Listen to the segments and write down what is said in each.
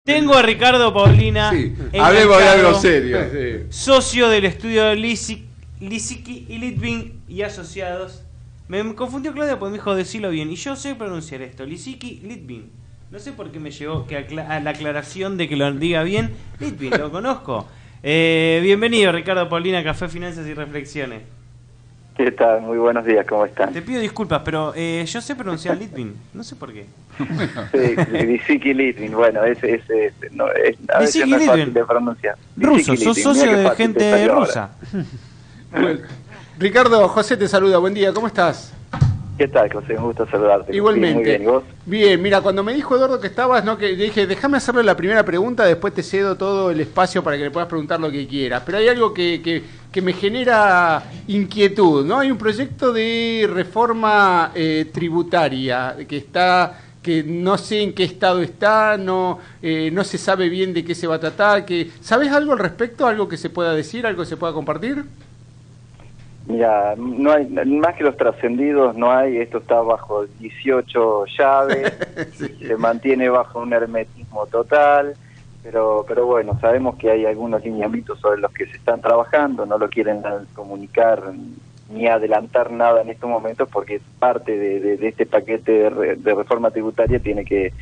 Tengo a Ricardo Paulina. Sí, hablemos de algo serio. Socio del estudio Lisicki y Litvin y asociados. Me confundió Claudia porque me dijo decirlo bien. Y yo sé pronunciar esto: Lisicki y Litvin. No sé por qué me llegó a la aclaración de que lo diga bien. Litvin, lo conozco. Bienvenido, Ricardo Paulina, Café, Finanzas y Reflexiones. ¿Qué tal? Muy buenos días, ¿cómo están? Te pido disculpas, pero yo sé pronunciar Litvin. No sé por qué. Sí, Lisicki Litvin, bueno, a veces no es fácil de pronunciar. Ruso, sos socio de gente rusa. Bueno, Ricardo, José te saluda, buen día, ¿cómo estás? ¿Qué tal, José? Un gusto saludarte. Igualmente. Muy bien, ¿y vos? Bien, mira, cuando me dijo Eduardo que estabas, ¿no? Que dije, déjame hacerle la primera pregunta, después te cedo todo el espacio para que le puedas preguntar lo que quieras. Pero hay algo que me genera inquietud, ¿no? Hay un proyecto de reforma tributaria que no sé en qué estado está, no se sabe bien de qué se va a tratar. ¿Sabés algo al respecto? ¿Algo que se pueda decir? ¿Algo que se pueda compartir? Mira, no hay, más que los trascendidos no hay, esto está bajo 18 llaves, sí. Se mantiene bajo un hermetismo total, pero bueno, sabemos que hay algunos lineamientos sobre los que se están trabajando, no lo quieren comunicar ni adelantar nada en estos momentos porque parte de este paquete de reforma tributaria tiene que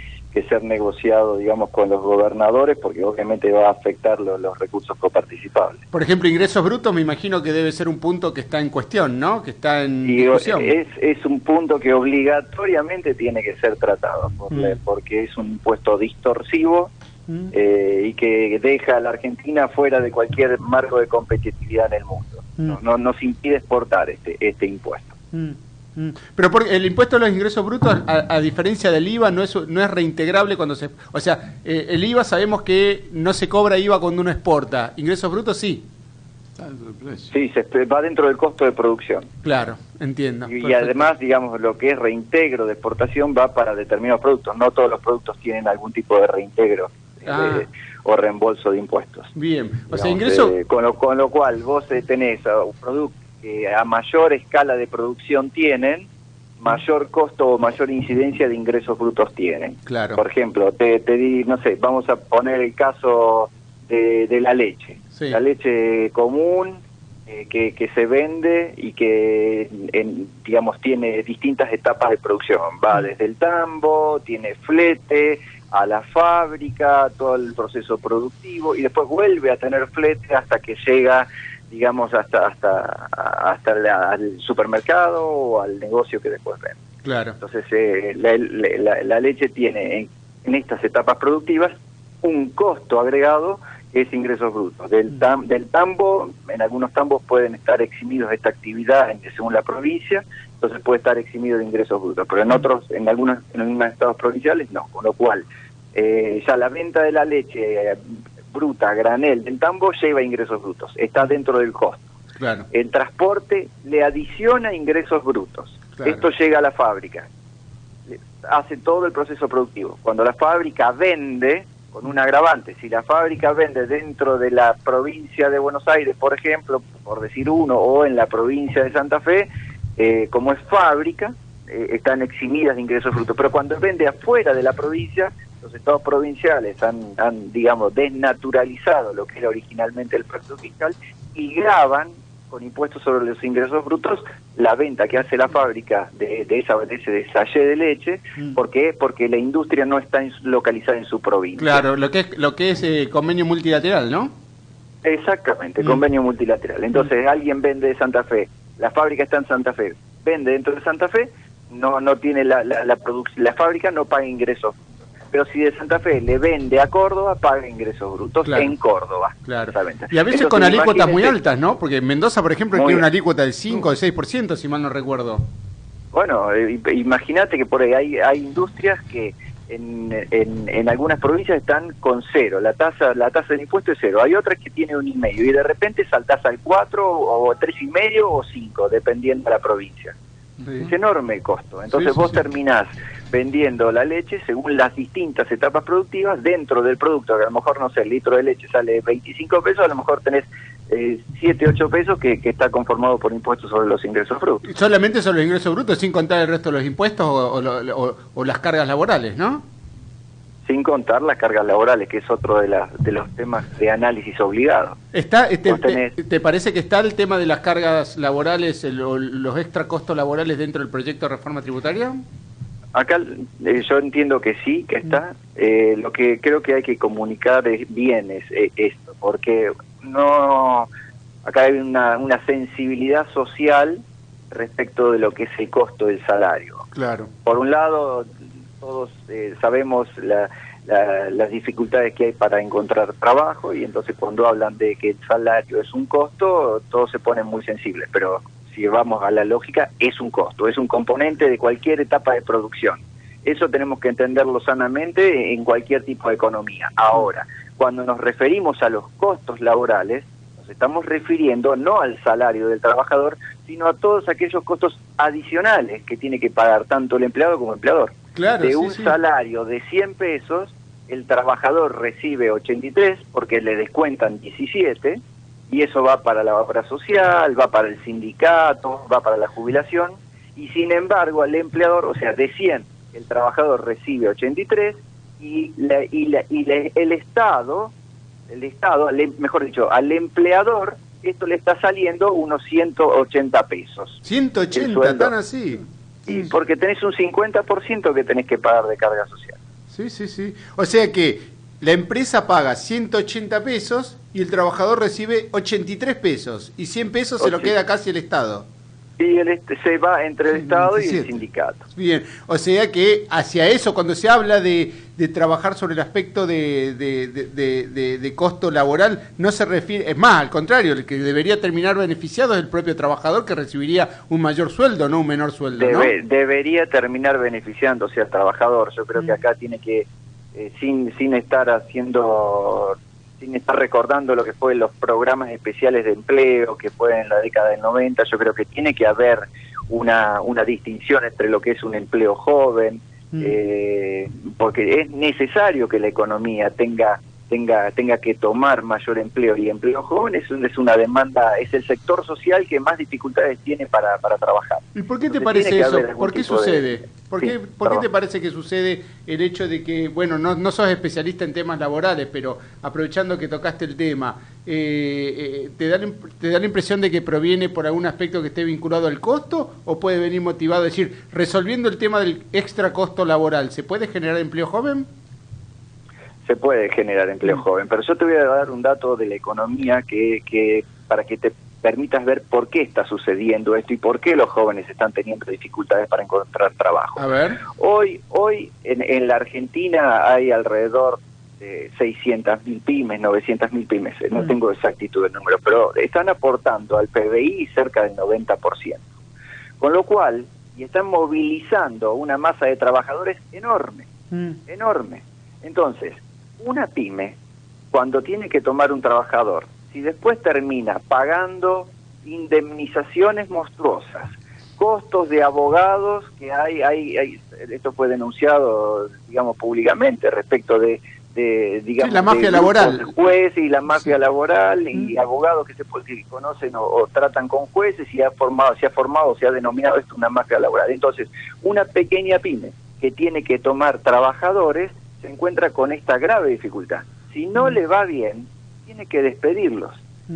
ser negociado, digamos, con los gobernadores, porque obviamente va a afectar los recursos coparticipables. Por ejemplo, ingresos brutos, me imagino que debe ser un punto que está en cuestión, ¿no? Que está en discusión. Es un punto que obligatoriamente tiene que ser tratado, porque es un impuesto distorsivo y que deja a la Argentina fuera de cualquier marco de competitividad en el mundo. No nos impide exportar este impuesto. Pero el impuesto a los ingresos brutos, a diferencia del IVA, no es reintegrable cuando se... O sea, el IVA sabemos que no se cobra IVA cuando uno exporta. Ingresos brutos sí. Sí, va dentro del costo de producción. Claro, entiendo. Y además, digamos, lo que es reintegro de exportación va para determinados productos. No todos los productos tienen algún tipo de reintegro o reembolso de impuestos. Bien, o sea, digamos, ingreso... con lo cual vos tenés un producto que a mayor escala de producción tienen, mayor costo o mayor incidencia de ingresos brutos tienen. Claro. Por ejemplo, te di, no sé, vamos a poner el caso de la leche. Sí. La leche común que se vende y que, digamos, tiene distintas etapas de producción. Va desde el tambo, tiene flete, a la fábrica, todo el proceso productivo, y después vuelve a tener flete hasta que llega, digamos, hasta al supermercado o al negocio que después vende. Claro. Entonces, la leche tiene en estas etapas productivas un costo agregado que es ingresos brutos. Del tambo, en algunos tambos pueden estar eximidos de esta actividad según la provincia, entonces puede estar eximido de ingresos brutos, pero en otros, en algunos estados provinciales no, con lo cual ya la venta de la leche bruta, granel, del tambo lleva ingresos brutos, está dentro del costo. Claro. El transporte le adiciona ingresos brutos. Claro. Esto llega a la fábrica, hace todo el proceso productivo. Cuando la fábrica vende, con un agravante, si la fábrica vende dentro de la provincia de Buenos Aires, por ejemplo, por decir uno, o en la provincia de Santa Fe, como es fábrica, están eximidas de ingresos brutos. Pero cuando vende afuera de la provincia, los estados provinciales han digamos, desnaturalizado lo que era originalmente el pacto fiscal y graban con impuestos sobre los ingresos brutos la venta que hace la fábrica de ese sachet de leche. ¿Por qué? Porque la industria no está localizada en su provincia. Claro, lo que es convenio multilateral, ¿no? Exactamente, convenio multilateral. Entonces alguien vende de Santa Fe, la fábrica está en Santa Fe, vende dentro de Santa Fe, no tiene la fábrica no paga ingresos. Pero si de Santa Fe le vende a Córdoba, paga ingresos brutos en Córdoba. Claro. Y a veces entonces, con alícuotas muy altas, ¿no? Porque en Mendoza, por ejemplo, tiene una alícuota del 5 o del 6%, si mal no recuerdo. Bueno, imagínate que por ahí hay industrias que en algunas provincias están con 0, la tasa del impuesto es 0. Hay otras que tienen 1,5 y de repente saltás al 4 o 3,5 o 5, dependiendo de la provincia. Sí. Es enorme el costo. Entonces vos terminás vendiendo la leche según las distintas etapas productivas dentro del producto, que a lo mejor, no sé, el litro de leche sale 25 pesos, a lo mejor tenés 7, 8 pesos que está conformado por impuestos sobre los ingresos brutos. ¿Solamente sobre los ingresos brutos sin contar el resto de los impuestos o las cargas laborales, no? sin contar las cargas laborales, que es otro de los temas de análisis obligado. ¿Te parece que está el tema de las cargas laborales, los extra costos laborales dentro del proyecto de reforma tributaria? Acá yo entiendo que sí, que está. Lo que creo que hay que comunicar bien es esto, porque no acá hay una sensibilidad social respecto de lo que es el costo del salario. Claro. Por un lado, todos sabemos las dificultades que hay para encontrar trabajo, y entonces cuando hablan de que el salario es un costo, todos se ponen muy sensibles, pero si vamos a la lógica, es un costo, es un componente de cualquier etapa de producción. Eso tenemos que entenderlo sanamente en cualquier tipo de economía. Ahora, cuando nos referimos a los costos laborales, nos estamos refiriendo no al salario del trabajador, sino a todos aquellos costos adicionales que tiene que pagar tanto el empleado como el empleador. Claro, de un salario de 100 pesos, el trabajador recibe 83 porque le descuentan 17, y eso va para la obra social, va para el sindicato, va para la jubilación, y sin embargo el empleador, o sea, de 100, el trabajador recibe 83, y el Estado, mejor dicho, al empleador, esto le está saliendo unos 180 pesos. 180, ¿tan así? Y porque tenés un 50% que tenés que pagar de carga social. Sí, sí, sí. O sea que la empresa paga 180 pesos y el trabajador recibe 83 pesos. Y 100 pesos se lo queda casi el Estado. Y se va entre el Estado y el sindicato. Bien, o sea que hacia eso, cuando se habla de trabajar sobre el aspecto de costo laboral, no se refiere, es más, al contrario, el que debería terminar beneficiado es el propio trabajador, que recibiría un mayor sueldo, no un menor sueldo, ¿no? Debería terminar beneficiándose al trabajador. Yo creo que acá tiene que, sin estar recordando lo que fue los programas especiales de empleo que fue en la década del 90, yo creo que tiene que haber una distinción entre lo que es un empleo joven, porque es necesario que la economía tenga que tomar mayor empleo, y empleo joven es una demanda, es el sector social que más dificultades tiene para trabajar. ¿Y por qué te parece eso? ¿Por qué sucede? ¿Por qué te parece que sucede el hecho de que, bueno, no sos especialista en temas laborales, pero aprovechando que tocaste el tema, ¿te da la impresión de que proviene por algún aspecto que esté vinculado al costo, o puede venir motivado? Es decir, resolviendo el tema del extra costo laboral, ¿se puede generar empleo joven? Se puede generar empleo joven, pero yo te voy a dar un dato de la economía que para que te permitas ver por qué está sucediendo esto y por qué los jóvenes están teniendo dificultades para encontrar trabajo. A ver. Hoy en la Argentina hay alrededor de 600.000 pymes, 900.000 pymes, no tengo exactitud del número, pero están aportando al PBI cerca del 90%. Con lo cual, y están movilizando una masa de trabajadores enorme, enorme. Entonces, una pyme, cuando tiene que tomar un trabajador, si después termina pagando indemnizaciones monstruosas, costos de abogados que hay esto fue denunciado, digamos, públicamente respecto de digamos, la mafia laboral, jueces y la mafia laboral y abogados que conocen o tratan con jueces, y se ha denominado esto una mafia laboral. Entonces, una pequeña pyme que tiene que tomar trabajadores se encuentra con esta grave dificultad. Si no le va bien, tiene que despedirlos.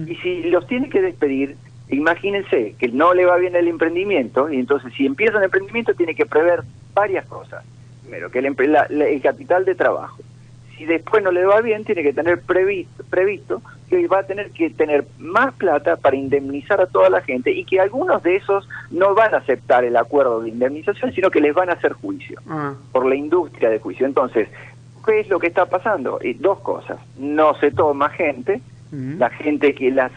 Y si los tiene que despedir, imagínense que no le va bien el emprendimiento, y entonces si empieza un emprendimiento tiene que prever varias cosas. Primero, que el capital de trabajo. Si después no le va bien, tiene que tener previsto que va a tener que tener más plata para indemnizar a toda la gente, y que algunos de esos no van a aceptar el acuerdo de indemnización, sino que les van a hacer juicio por la industria de juicio. Entonces, ¿qué es lo que está pasando? Dos cosas. No se toma gente, la gente que las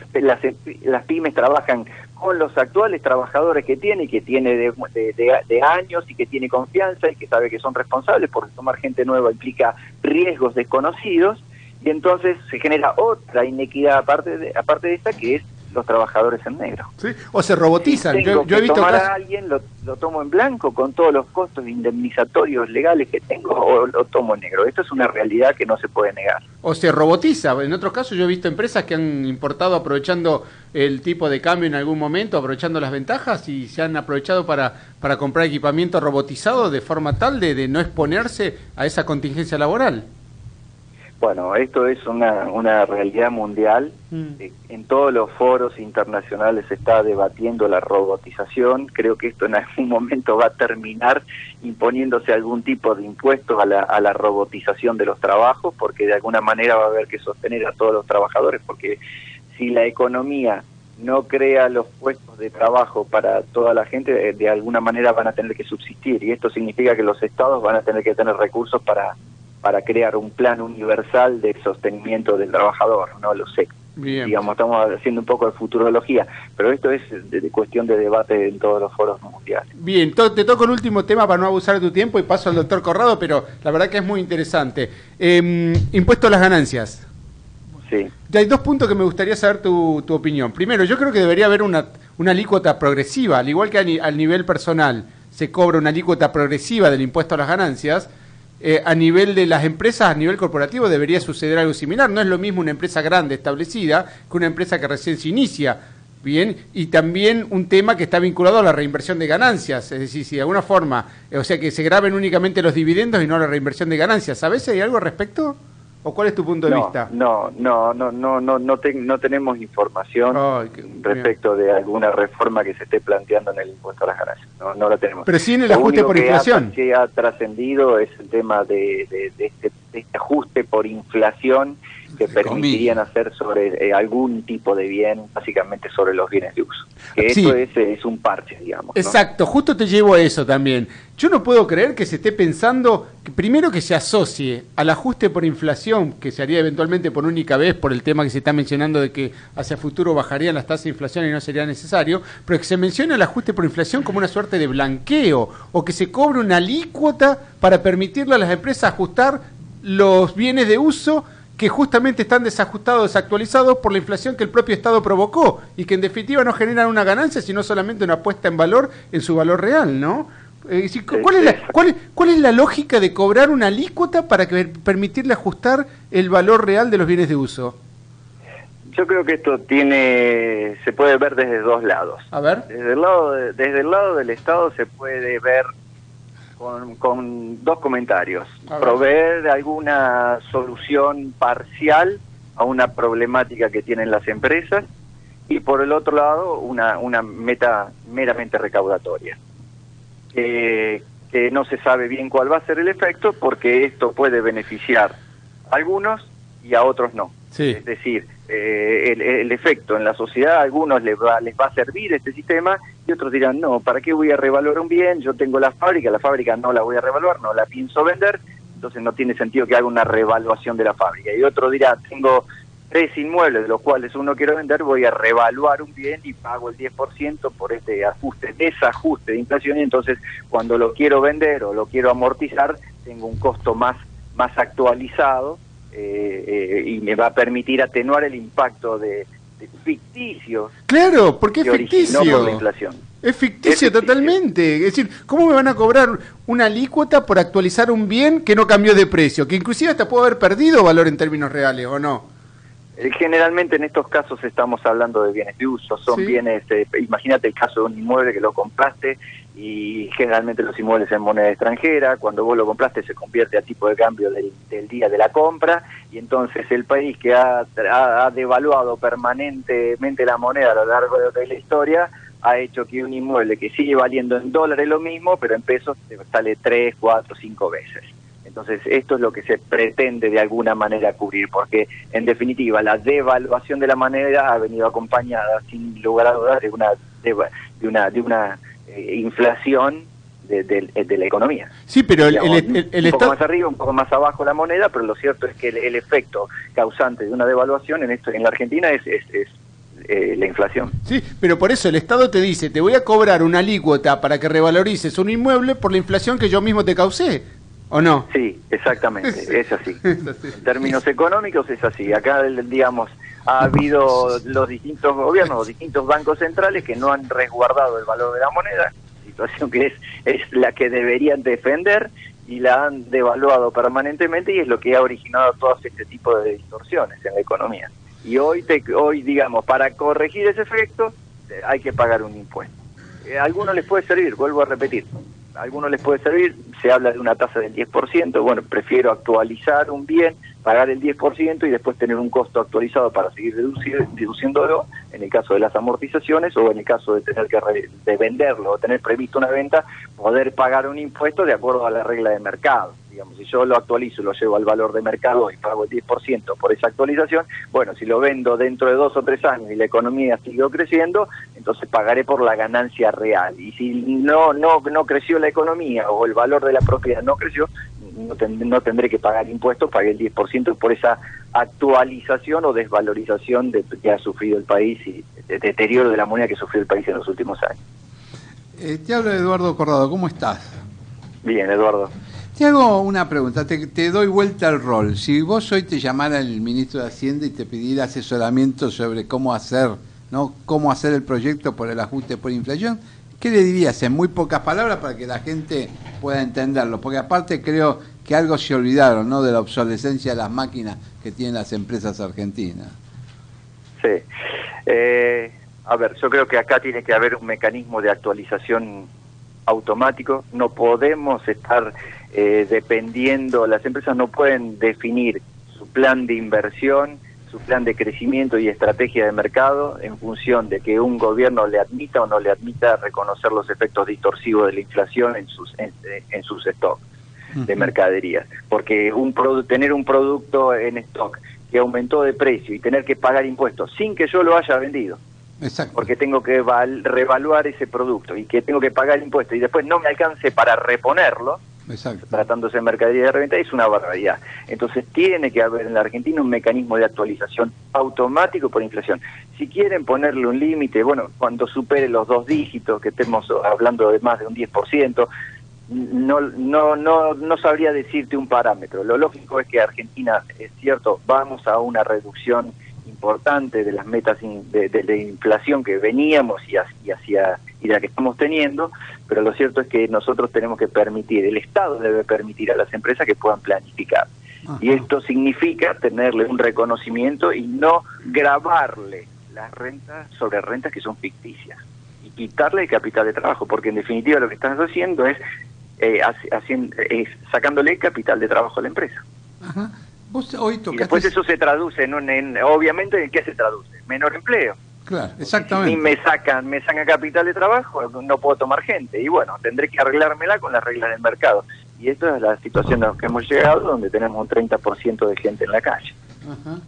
pymes trabajan con los actuales trabajadores que tiene de años, y que tiene confianza y que sabe que son responsables, porque tomar gente nueva implica riesgos desconocidos, y entonces se genera otra inequidad aparte de esta, que es los trabajadores en negro. ¿Sí? O se robotizan. Si tengo yo he visto tomar casos... a alguien, lo tomo en blanco con todos los costos indemnizatorios legales que tengo, o lo tomo en negro. Esto es una realidad que no se puede negar. O se robotiza. En otros casos yo he visto empresas que han importado aprovechando el tipo de cambio en algún momento, aprovechando las ventajas, y se han aprovechado para comprar equipamiento robotizado de forma tal de no exponerse a esa contingencia laboral. Bueno, esto es una realidad mundial. En todos los foros internacionales se está debatiendo la robotización. Creo que esto en algún momento va a terminar imponiéndose algún tipo de impuestos a la robotización de los trabajos, porque de alguna manera va a haber que sostener a todos los trabajadores, porque si la economía no crea los puestos de trabajo para toda la gente, de alguna manera van a tener que subsistir, y esto significa que los estados van a tener que tener recursos para crear un plan universal de sostenimiento del trabajador, no lo sé. Bien. Digamos, estamos haciendo un poco de futurología, pero esto es de cuestión de debate en todos los foros mundiales. Bien, te toco el último tema para no abusar de tu tiempo y paso al doctor Corrado, pero la verdad que es muy interesante. Impuesto a las ganancias. Sí. Ya hay 2 puntos que me gustaría saber tu opinión. Primero, yo creo que debería haber una alícuota progresiva, al igual que al nivel personal se cobra una alícuota progresiva del impuesto a las ganancias. A nivel de las empresas, a nivel corporativo, debería suceder algo similar. No es lo mismo una empresa grande establecida que una empresa que recién se inicia. Bien, y también un tema que está vinculado a la reinversión de ganancias, es decir, si de alguna forma, o sea, que se graben únicamente los dividendos y no la reinversión de ganancias. ¿Sabes si hay algo al respecto? ¿O cuál es tu punto de vista? No tenemos información respecto de alguna reforma que se esté planteando en el impuesto a las ganancias. No la tenemos. Pero sí en el ajuste por inflación. Lo que ha trascendido es el tema de este ajuste por inflación que permitirían hacer sobre algún tipo de bien, básicamente sobre los bienes de uso. Que esto es un parche, digamos. Exacto, ¿no? Justo te llevo a eso también. Yo no puedo creer que se esté pensando, primero que se asocie al ajuste por inflación, que se haría eventualmente por única vez por el tema que se está mencionando de que hacia futuro bajarían las tasas de inflación y no sería necesario, pero que se mencione el ajuste por inflación como una suerte de blanqueo, o que se cobre una alícuota para permitirle a las empresas ajustar los bienes de uso que justamente están desajustados, desactualizados por la inflación que el propio Estado provocó y que en definitiva no generan una ganancia, sino solamente una puesta en valor en su valor real, ¿no? ¿Cuál es la lógica de cobrar una alícuota para permitirle ajustar el valor real de los bienes de uso? Yo creo que esto se puede ver desde 2 lados. A ver. Desde el lado del Estado se puede ver con 2 comentarios. Proveer alguna solución parcial a una problemática que tienen las empresas, y por el otro lado una meta meramente recaudatoria. Que no se sabe bien cuál va a ser el efecto, porque esto puede beneficiar a algunos y a otros no. Sí. Es decir, el efecto en la sociedad, a algunos les va a servir este sistema, y otros dirán, no, ¿para qué voy a revaluar un bien? Yo tengo la fábrica no la voy a revaluar, no la pienso vender, entonces no tiene sentido que haga una revaluación de la fábrica. Y otro dirá, tengo 3 inmuebles de los cuales uno quiero vender, voy a revaluar un bien y pago el 10% por este desajuste de inflación, y entonces cuando lo quiero vender o lo quiero amortizar, tengo un costo más actualizado, y me va a permitir atenuar el impacto de ficticios. Claro, porque es ficticio. Por la inflación. Es ficticio totalmente. Es decir, ¿cómo me van a cobrar una alícuota por actualizar un bien que no cambió de precio? Que inclusive hasta puede haber perdido valor en términos reales, ¿o no? Generalmente en estos casos estamos hablando de bienes de uso, son bienes, imagínate el caso de un inmueble que lo compraste, y generalmente los inmuebles en moneda extranjera, cuando vos lo compraste se convierte a tipo de cambio del día de la compra, y entonces el país que ha devaluado permanentemente la moneda a lo largo de la historia, ha hecho que un inmueble que sigue valiendo en dólares lo mismo, pero en pesos sale 3, 4, 5 veces. Entonces, esto es lo que se pretende de alguna manera cubrir, porque en definitiva la devaluación de la moneda ha venido acompañada, sin lugar a dudas, de una inflación de la economía. Sí, pero un poco más arriba, un poco más abajo la moneda, pero lo cierto es que el efecto causante de una devaluación en la Argentina es la inflación. Sí, pero por eso el Estado te dice, te voy a cobrar una alícuota para que revalorices un inmueble por la inflación que yo mismo te causé, ¿o no? Sí, exactamente, es así. En términos económicos es así. Acá, digamos, ha habido los distintos gobiernos, los distintos bancos centrales que no han resguardado el valor de la moneda, situación que es la que deberían defender, y la han devaluado permanentemente, y es lo que ha originado todo este tipo de distorsiones en la economía. Y hoy, digamos, para corregir ese efecto, hay que pagar un impuesto. A algunos les puede servir, vuelvo a repetir, a algunos les puede servir, se habla de una tasa del 10%, bueno, prefiero actualizar un bien, pagar el 10% y después tener un costo actualizado para seguir deduciéndolo, en el caso de las amortizaciones, o en el caso de tener que de venderlo o tener previsto una venta, poder pagar un impuesto de acuerdo a la regla de mercado. Digamos, si yo lo actualizo, lo llevo al valor de mercado y pago el 10% por esa actualización, bueno, si lo vendo dentro de 2 o 3 años y la economía siguió creciendo, entonces pagaré por la ganancia real. Y si no creció la economía o el valor de la propiedad no creció, no tendré que pagar impuestos, pagué el 10% por esa actualización o desvalorización que ha sufrido el país y el deterioro de la moneda que sufrió el país en los últimos años. Te habla Eduardo Corrado, ¿cómo estás? Bien, Eduardo. Te hago una pregunta, te doy vuelta al rol. Si vos hoy te llamara el ministro de Hacienda y te pidiera asesoramiento sobre cómo hacer, ¿no? Cómo hacer el proyecto por el ajuste por inflación, ¿qué le dirías en muy pocas palabras para que la gente pueda entenderlo? Porque aparte creo que algo se olvidaron, ¿no?, de la obsolescencia de las máquinas que tienen las empresas argentinas. Sí. A ver, yo creo que acá tiene que haber un mecanismo de actualización automático. No podemos estar dependiendo, las empresas no pueden definir su plan de inversión, su plan de crecimiento y estrategia de mercado en función de que un gobierno le admita o no le admita reconocer los efectos distorsivos de la inflación en sus stocks de mercaderías. Porque tener un producto en stock que aumentó de precio y tener que pagar impuestos sin que yo lo haya vendido, exacto, porque tengo que revaluar ese producto y que tengo que pagar impuestos y después no me alcance para reponerlo, exacto, tratándose de mercadería de reventa, es una barbaridad. Entonces tiene que haber en la Argentina un mecanismo de actualización automático por inflación. Si quieren ponerle un límite, bueno, cuando supere los 2 dígitos, que estemos hablando de más de un 10%, no sabría decirte un parámetro. Lo lógico es que Argentina, es cierto, vamos a una reducción importante de las metas de inflación que veníamos y la que estamos teniendo, pero lo cierto es que nosotros tenemos que permitir, el Estado debe permitir a las empresas que puedan planificar. Ajá. Y esto significa tenerle un reconocimiento y no gravarle las rentas sobre rentas que son ficticias y quitarle el capital de trabajo, porque en definitiva lo que estás haciendo es sacándole capital de trabajo a la empresa. Ajá. Vos hoy tocaste... Y después eso se traduce obviamente, ¿en qué se traduce? Menor empleo. Claro, exactamente. Si me sacan capital de trabajo, no puedo tomar gente. Y bueno, tendré que arreglármela con las reglas del mercado. Y esta es la situación a la que hemos llegado, donde tenemos un 30% de gente en la calle. Ajá.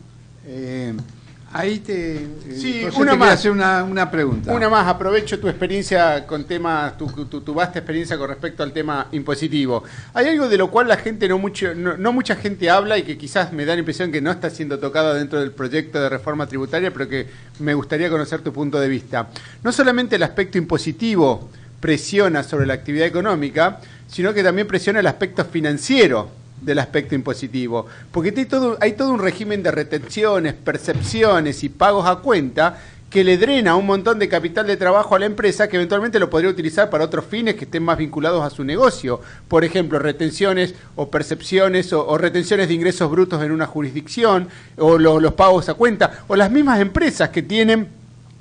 Ahí sí, José, una te más. hacer una pregunta. Una más, aprovecho tu experiencia con temas, tu vasta experiencia con respecto al tema impositivo. Hay algo de lo cual la gente no mucha gente habla y que quizás me da la impresión que no está siendo tocado dentro del proyecto de reforma tributaria, pero que me gustaría conocer tu punto de vista. No solamente el aspecto impositivo presiona sobre la actividad económica, sino que también presiona el aspecto financiero del aspecto impositivo, porque hay todo un régimen de retenciones, percepciones y pagos a cuenta que le drena un montón de capital de trabajo a la empresa que eventualmente lo podría utilizar para otros fines que estén más vinculados a su negocio. Por ejemplo, retenciones o percepciones o retenciones de ingresos brutos en una jurisdicción, o los pagos a cuenta, o las mismas empresas que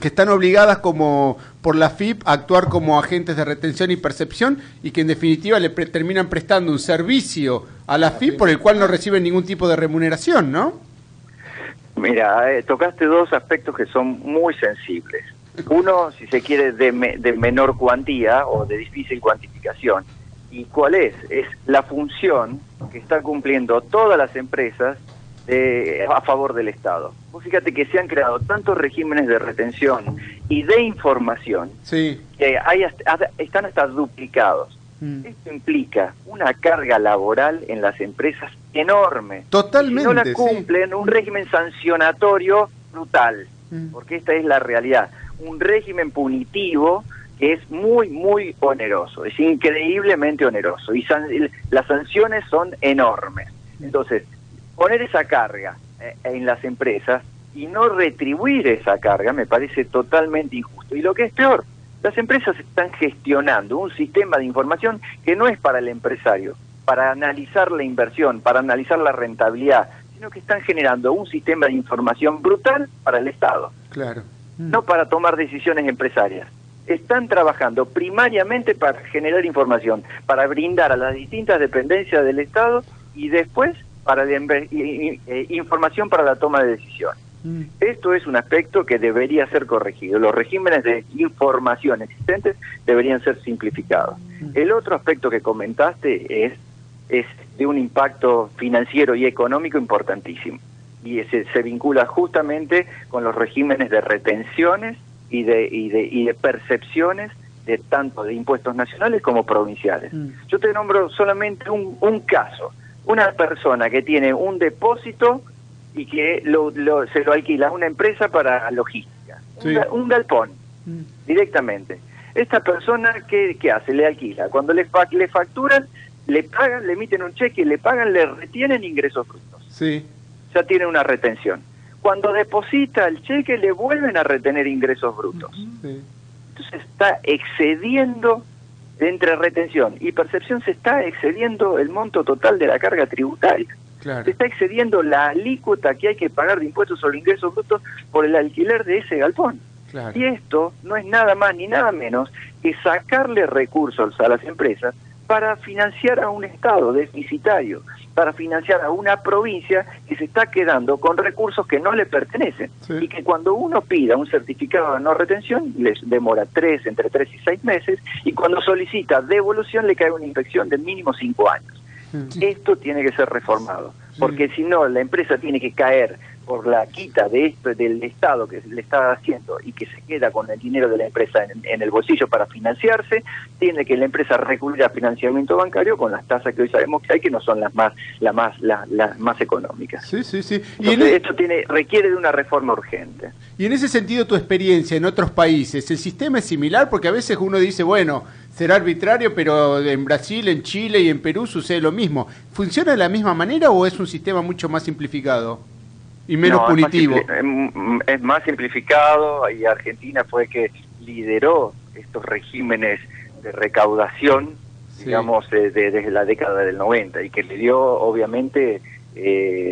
están obligadas como por la FIP a actuar como agentes de retención y percepción y que en definitiva le terminan prestando un servicio a la FIP por el cual no reciben ningún tipo de remuneración, ¿no? Mira, tocaste 2 aspectos que son muy sensibles. Uno, si se quiere, de menor cuantía o de difícil cuantificación. ¿Y cuál es? Es la función que están cumpliendo todas las empresas a favor del Estado. Vos fíjate que se han creado tantos regímenes de retención y de información, sí, que están hasta duplicados. Esto implica una carga laboral en las empresas enorme. Totalmente. Si no la cumplen, sí, un régimen sancionatorio brutal, porque esta es la realidad. Un régimen punitivo que es muy, muy oneroso, es increíblemente oneroso, y las sanciones son enormes. Entonces, poner esa carga en las empresas y no retribuir esa carga me parece totalmente injusto. Y lo que es peor, las empresas están gestionando un sistema de información que no es para el empresario, para analizar la inversión, para analizar la rentabilidad, sino que están generando un sistema de información brutal para el Estado. Claro. No para tomar decisiones empresarias. Están trabajando primariamente para generar información, para brindar a las distintas dependencias del Estado y después para información para la toma de decisiones. Esto es un aspecto que debería ser corregido. Los regímenes de información existentes deberían ser simplificados. El otro aspecto que comentaste es de un impacto financiero y económico importantísimo. Y se vincula justamente con los regímenes de retenciones y de percepciones de tanto de impuestos nacionales como provinciales. Yo te nombro solamente un caso. Una persona que tiene un depósito y que se lo alquila a una empresa para logística, sí. un galpón, directamente. Esta persona, ¿qué hace? Le alquila. Cuando le facturan, le pagan, le emiten un cheque, le pagan, le retienen ingresos brutos. Sí. Ya tiene una retención. Cuando deposita el cheque, le vuelven a retener ingresos brutos. Sí. Entonces está excediendo, entre retención y percepción, se está excediendo el monto total de la carga tributaria. Claro. Se está excediendo la alícuota que hay que pagar de impuestos sobre ingresos brutos por el alquiler de ese galpón. Claro. Y esto no es nada más ni nada menos que sacarle recursos a las empresas para financiar a un Estado deficitario, para financiar a una provincia que se está quedando con recursos que no le pertenecen. Sí. Y que cuando uno pida un certificado de no retención, les demora entre 3 y 6 meses, y cuando solicita devolución le cae una inspección de mínimo 5 años. Sí. Esto tiene que ser reformado, porque si no, la empresa tiene que caer por la quita de esto del Estado que le está haciendo y que se queda con el dinero de la empresa en el bolsillo para financiarse. Tiene que la empresa recurrir a financiamiento bancario con las tasas que hoy sabemos que hay, que no son las más económicas. Sí, sí, sí. Entonces, esto requiere de una reforma urgente. Y en ese sentido, tu experiencia en otros países, ¿el sistema es similar? Porque a veces uno dice, bueno, será arbitrario, pero en Brasil, en Chile y en Perú sucede lo mismo. ¿Funciona de la misma manera o es un sistema mucho más simplificado y menos punitivo? Es más simplificado, y Argentina fue que lideró estos regímenes de recaudación, sí, digamos, desde la década del 90, y que le dio obviamente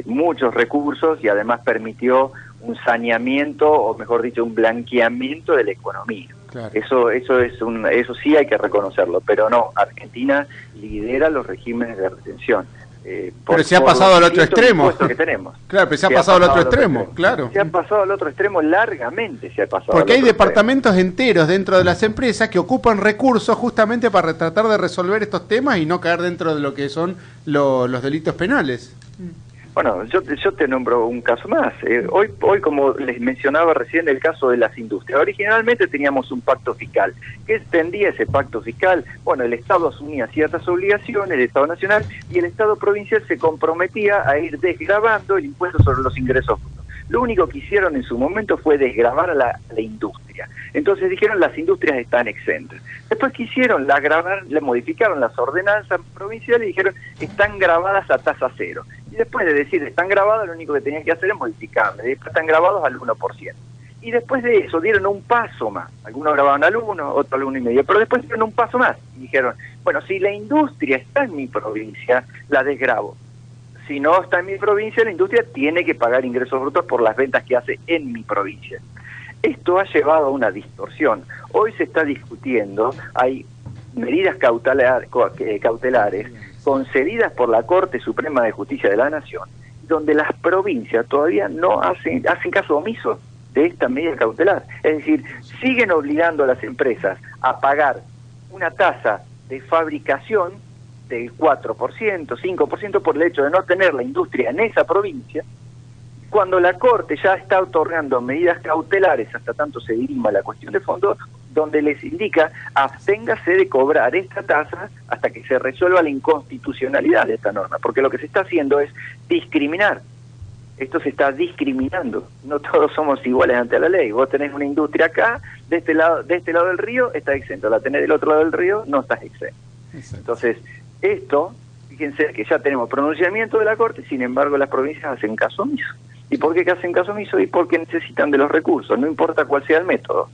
muchos recursos y además permitió un saneamiento, o mejor dicho, un blanqueamiento de la economía. Claro. Eso sí hay que reconocerlo, pero no, Argentina lidera los regímenes de retención. Pero se ha pasado al otro extremo. Que tenemos. Claro, pero se ha pasado al otro extremo, claro. Se ha pasado al otro extremo largamente, se ha pasado. Porque hay departamentos enteros dentro de las empresas que ocupan recursos justamente para tratar de resolver estos temas y no caer dentro de lo que son los delitos penales. Bueno, yo te nombro un caso más. Hoy, como les mencionaba recién, el caso de las industrias. Originalmente teníamos un pacto fiscal. ¿Qué extendía ese pacto fiscal? Bueno, el Estado asumía ciertas obligaciones, el Estado nacional, y el Estado provincial se comprometía a ir desgravando el impuesto sobre los ingresos brutos. Lo único que hicieron en su momento fue desgravar a la industria. Entonces dijeron, las industrias están exentas. Después quisieron le modificaron las ordenanzas provinciales y dijeron, están grabadas a tasa cero. Y después de decir, están grabadas, lo único que tenían que hacer es modificarlas. Después están grabados al 1%. Y después de eso dieron un paso más. Algunos grababan al 1, otros al 1,5. Pero después dieron un paso más. Y dijeron, bueno, si la industria está en mi provincia, la desgravo. Si no está en mi provincia, la industria tiene que pagar ingresos brutos por las ventas que hace en mi provincia. Esto ha llevado a una distorsión. Hoy se está discutiendo, hay medidas cautelares concedidas por la Corte Suprema de Justicia de la Nación, donde las provincias todavía no hacen caso omiso de esta medida cautelar. Es decir, siguen obligando a las empresas a pagar una tasa de fabricación del 4%, 5% por el hecho de no tener la industria en esa provincia, cuando la Corte ya está otorgando medidas cautelares hasta tanto se dirima la cuestión de fondo, donde les indica, absténgase de cobrar esta tasa hasta que se resuelva la inconstitucionalidad de esta norma, porque lo que se está haciendo es discriminar. Esto se está discriminando. No todos somos iguales ante la ley. Vos tenés una industria acá, de este lado del río, está exento. La tenés del otro lado del río, no estás exento. Exacto. Entonces, esto, fíjense que ya tenemos pronunciamiento de la Corte, sin embargo las provincias hacen caso omiso. ¿Y por qué hacen caso omiso? Y porque necesitan de los recursos, no importa cuál sea el método.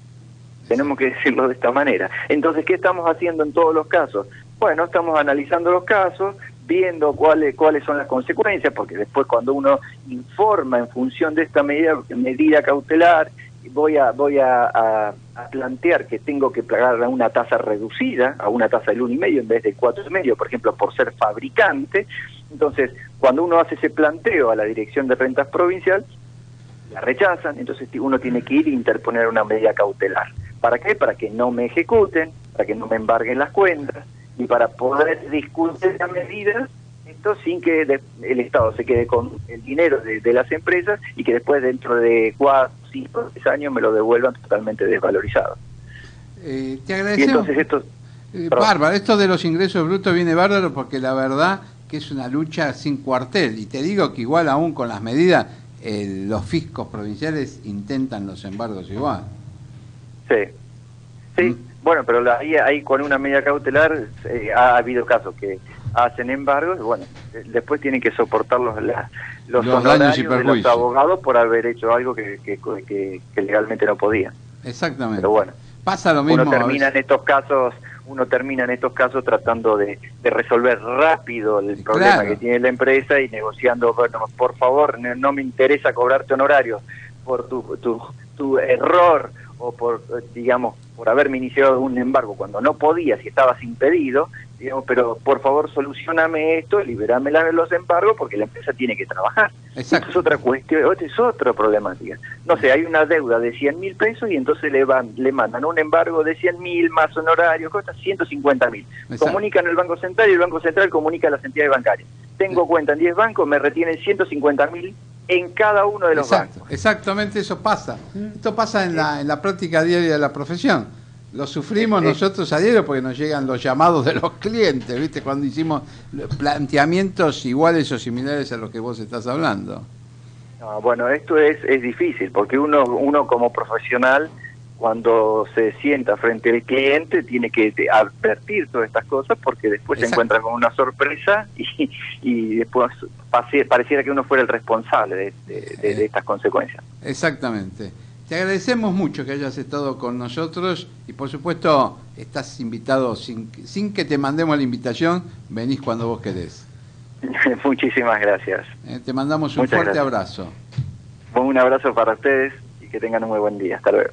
Tenemos que decirlo de esta manera. Entonces, ¿qué estamos haciendo en todos los casos? Bueno, estamos analizando los casos, viendo cuáles son las consecuencias, porque después cuando uno informa en función de esta medida cautelar, voy a plantear que tengo que pagar a una tasa reducida, a una tasa del 1,5 en vez de 4,5, por ejemplo, por ser fabricante. Entonces, cuando uno hace ese planteo a la Dirección de Rentas Provincial, la rechazan, entonces uno tiene que ir e interponer una medida cautelar. ¿Para qué? Para que no me ejecuten, para que no me embarguen las cuentas y para poder discutir la medida, esto sin que el Estado se quede con el dinero de las empresas y que después dentro de 4, 5, 6 años me lo devuelvan totalmente desvalorizado. Te agradecemos. Y entonces esto... Bárbaro, esto de los ingresos brutos viene bárbaro porque la verdad que es una lucha sin cuartel. Y te digo que igual aún con las medidas, los fiscos provinciales intentan los embargos igual. Sí, bueno, pero ahí con una medida cautelar ha habido casos que hacen embargos, bueno, después tienen que soportar los honorarios de los abogados por haber hecho algo que legalmente no podían. Exactamente. Pero bueno, pasa lo mismo. Uno termina en estos casos tratando de resolver rápido el problema que tiene la empresa y negociando, bueno, por favor, no me interesa cobrarte honorarios por tu error o por, digamos, por haberme iniciado un embargo cuando no podías y estabas impedido, digamos, pero por favor solucioname esto, liberame los embargos porque la empresa tiene que trabajar. Esto es otra cuestión, esto es otra problemática. No sé, hay una deuda de 100.000 pesos y entonces le mandan un embargo de 100.000 más honorarios, cuesta 150.000. Comunican al Banco Central y el Banco Central comunica a las entidades bancarias. Tengo cuenta en 10 bancos, me retienen 150.000 en cada uno de los bancos. Exactamente, eso pasa. Esto pasa en la práctica diaria de la profesión. Lo sufrimos nosotros a diario porque nos llegan los llamados de los clientes, ¿viste? Cuando hicimos planteamientos iguales o similares a los que vos estás hablando. No, bueno, esto es difícil porque uno como profesional, cuando se sienta frente al cliente, tiene que advertir todas estas cosas porque después se encuentra con una sorpresa y después pareciera que uno fuera el responsable de estas consecuencias. Exactamente. Te agradecemos mucho que hayas estado con nosotros y por supuesto estás invitado sin que te mandemos la invitación, venís cuando vos querés. Muchísimas gracias. Te mandamos un fuerte abrazo. Un abrazo para ustedes y que tengan un muy buen día. Hasta luego.